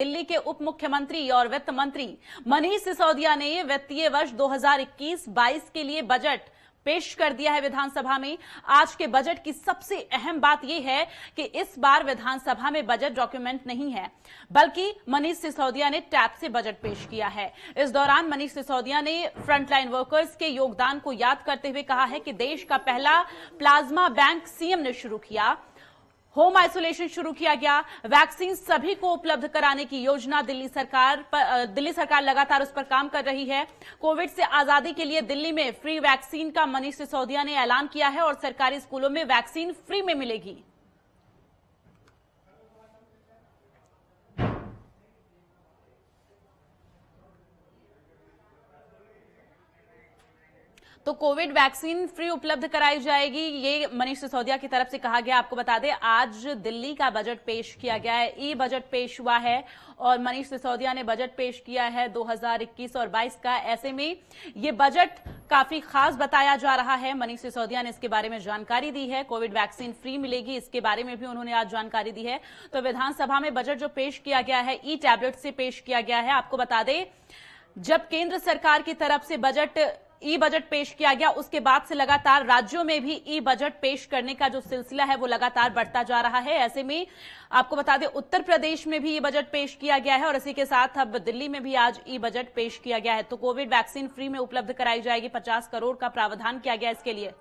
दिल्ली के उप मुख्यमंत्री और वित्त मंत्री मनीष सिसोदिया ने वित्तीय वर्ष 2021-22 के लिए बजट पेश कर दिया है विधानसभा में। आज के बजट की सबसे अहम बात यह है कि इस बार विधानसभा में बजट डॉक्यूमेंट नहीं है, बल्कि मनीष सिसोदिया ने टैब से बजट पेश किया है। इस दौरान मनीष सिसोदिया ने फ्रंटलाइन वर्कर्स के योगदान को याद करते हुए कहा है कि देश का पहला प्लाज्मा बैंक सीएम ने शुरू किया, होम आइसोलेशन शुरू किया गया, वैक्सीन सभी को उपलब्ध कराने की योजना दिल्ली सरकार लगातार उस पर काम कर रही है। कोविड से आजादी के लिए दिल्ली में फ्री वैक्सीन का मनीष सिसोदिया ने ऐलान किया है और सरकारी स्कूलों में वैक्सीन फ्री में मिलेगी। तो कोविड वैक्सीन फ्री उपलब्ध कराई जाएगी, ये मनीष सिसोदिया की तरफ से कहा गया। आपको बता दें, आज दिल्ली का बजट पेश किया गया है, ई बजट पेश हुआ है और मनीष सिसोदिया ने बजट पेश किया है 2021 और 22 का। ऐसे में ये बजट काफी खास बताया जा रहा है। मनीष सिसोदिया ने इसके बारे में जानकारी दी है। कोविड वैक्सीन फ्री मिलेगी, इसके बारे में भी उन्होंने आज जानकारी दी है। तो विधानसभा में बजट जो पेश किया गया है, ई टैबलेट से पेश किया गया है। आपको बता दें, जब केंद्र सरकार की तरफ से ई बजट पेश किया गया, उसके बाद से लगातार राज्यों में भी ई बजट पेश करने का जो सिलसिला है वो लगातार बढ़ता जा रहा है। ऐसे में आपको बता दें, उत्तर प्रदेश में भी ई बजट पेश किया गया है और इसी के साथ अब दिल्ली में भी आज ई बजट पेश किया गया है। तो कोविड वैक्सीन फ्री में उपलब्ध कराई जाएगी, 50 करोड़ का प्रावधान किया गया इसके लिए।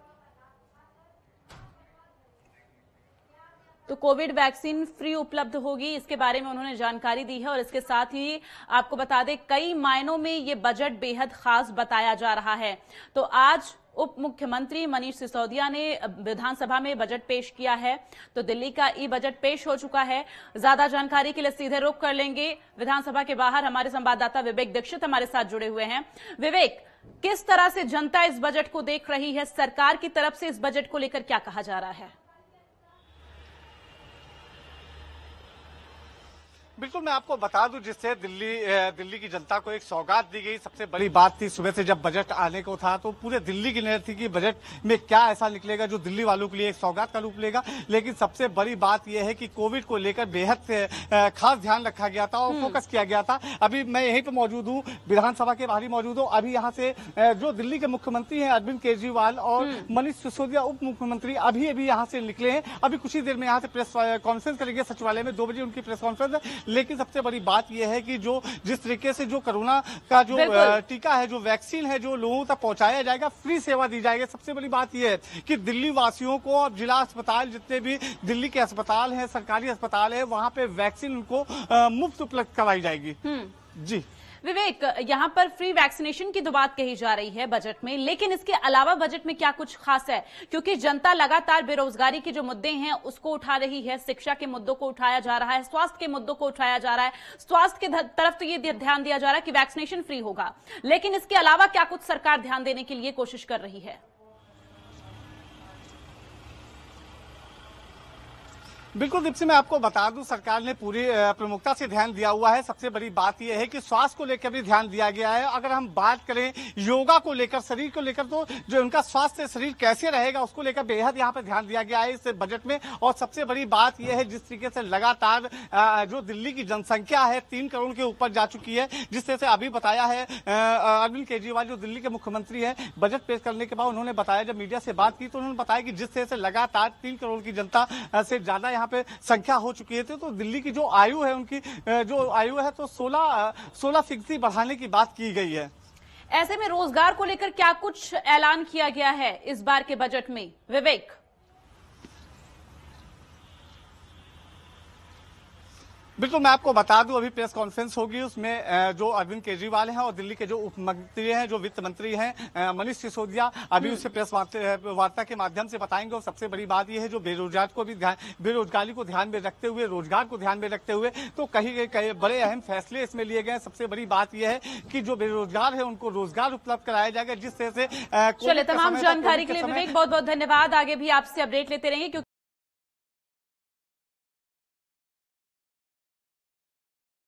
तो कोविड वैक्सीन फ्री उपलब्ध होगी, इसके बारे में उन्होंने जानकारी दी है। और इसके साथ ही आपको बता दें, कई मायनों में ये बजट बेहद खास बताया जा रहा है। तो आज उप मुख्यमंत्री मनीष सिसोदिया ने विधानसभा में बजट पेश किया है। तो दिल्ली का ई बजट पेश हो चुका है। ज्यादा जानकारी के लिए सीधे रुख कर लेंगे विधानसभा के बाहर। हमारे संवाददाता विवेक दीक्षित हमारे साथ जुड़े हुए हैं। विवेक, किस तरह से जनता इस बजट को देख रही है? सरकार की तरफ से इस बजट को लेकर क्या कहा जा रहा है? बिल्कुल, मैं आपको बता दूं, जिससे दिल्ली की जनता को एक सौगात दी गई। सबसे बड़ी बात थी, सुबह से जब बजट आने को था तो पूरे दिल्ली की नजर थी कि बजट में क्या ऐसा निकलेगा जो दिल्ली वालों के लिए एक सौगात का रूप लेगा। लेकिन सबसे बड़ी बात यह है कि कोविड को लेकर बेहद खास ध्यान रखा गया था और फोकस किया गया था। अभी मैं यहीं पर मौजूद हूँ, विधानसभा के बाहर ही मौजूद हूँ। अभी यहाँ से जो दिल्ली के मुख्यमंत्री हैं अरविंद केजरीवाल और मनीष सिसोदिया उप मुख्यमंत्री अभी यहाँ से निकले हैं। अभी कुछ ही देर में यहाँ से प्रेस कॉन्फ्रेंस करेंगे सचिवालय में, 2 बजे उनकी प्रेस कॉन्फ्रेंस है। लेकिन सबसे बड़ी बात यह है कि जिस तरीके से जो कोरोना का जो टीका है, जो वैक्सीन है, जो लोगों तक पहुंचाया जाएगा, फ्री सेवा दी जाएगी। सबसे बड़ी बात यह है कि दिल्ली वासियों को अब जिला अस्पताल, जितने भी दिल्ली के अस्पताल हैं, सरकारी अस्पताल है, वहां पे वैक्सीन उनको मुफ्त उपलब्ध कराई जाएगी। जी विवेक, यहाँ पर फ्री वैक्सीनेशन की तो बात कही जा रही है बजट में, लेकिन इसके अलावा बजट में क्या कुछ खास है? क्योंकि जनता लगातार बेरोजगारी के जो मुद्दे हैं उसको उठा रही है, शिक्षा के मुद्दों को उठाया जा रहा है, स्वास्थ्य के मुद्दों को उठाया जा रहा है। स्वास्थ्य की तरफ तो ये ध्यान दिया जा रहा है कि वैक्सीनेशन फ्री होगा, लेकिन इसके अलावा क्या कुछ सरकार ध्यान देने के लिए कोशिश कर रही है? बिल्कुल दीप्ति, मैं आपको बता दूं, सरकार ने पूरी प्रमुखता से ध्यान दिया हुआ है। सबसे बड़ी बात यह है कि स्वास्थ्य को लेकर भी ध्यान दिया गया है। अगर हम बात करें योगा को लेकर, शरीर को लेकर, तो जो उनका स्वास्थ्य शरीर कैसे रहेगा उसको लेकर बेहद यहाँ पे ध्यान दिया गया है इस बजट में। और सबसे बड़ी बात यह है, जिस तरीके से लगातार जो दिल्ली की जनसंख्या है 3 करोड़ के ऊपर जा चुकी है, जिस तरह से अभी बताया है अरविंद केजरीवाल जो दिल्ली के मुख्यमंत्री है, बजट पेश करने के बाद उन्होंने बताया, जब मीडिया से बात की तो उन्होंने बताया कि जिस तरह से लगातार 3 करोड़ की जनता से ज्यादा पे संख्या हो चुकी है, तो दिल्ली की जो आयु है, उनकी जो आयु है, तो 16% बढ़ाने की बात की गई है। ऐसे में रोजगार को लेकर क्या कुछ ऐलान किया गया है इस बार के बजट में, विवेक? बिल्कुल, मैं आपको बता दूं, अभी प्रेस कॉन्फ्रेंस होगी, उसमें जो अरविंद केजरीवाल हैं और दिल्ली के जो उप मंत्री हैं, जो वित्त मंत्री हैं मनीष सिसोदिया, अभी उसे प्रेस वार्ता के माध्यम से बताएंगे। और सबसे बड़ी बात यह है, जो बेरोजगारी को ध्यान में रखते हुए, रोजगार को ध्यान में रखते हुए, तो कई बड़े अहम फैसले इसमें लिए गए। सबसे बड़ी बात यह है कि जो बेरोजगार है उनको रोजगार उपलब्ध कराया जाएगा, जिस तरह से। चलिए, तमाम जानकारी के लिए विवेक बहुत बहुत धन्यवाद। आगे भी आपसे अपडेट लेते रहेंगे क्योंकि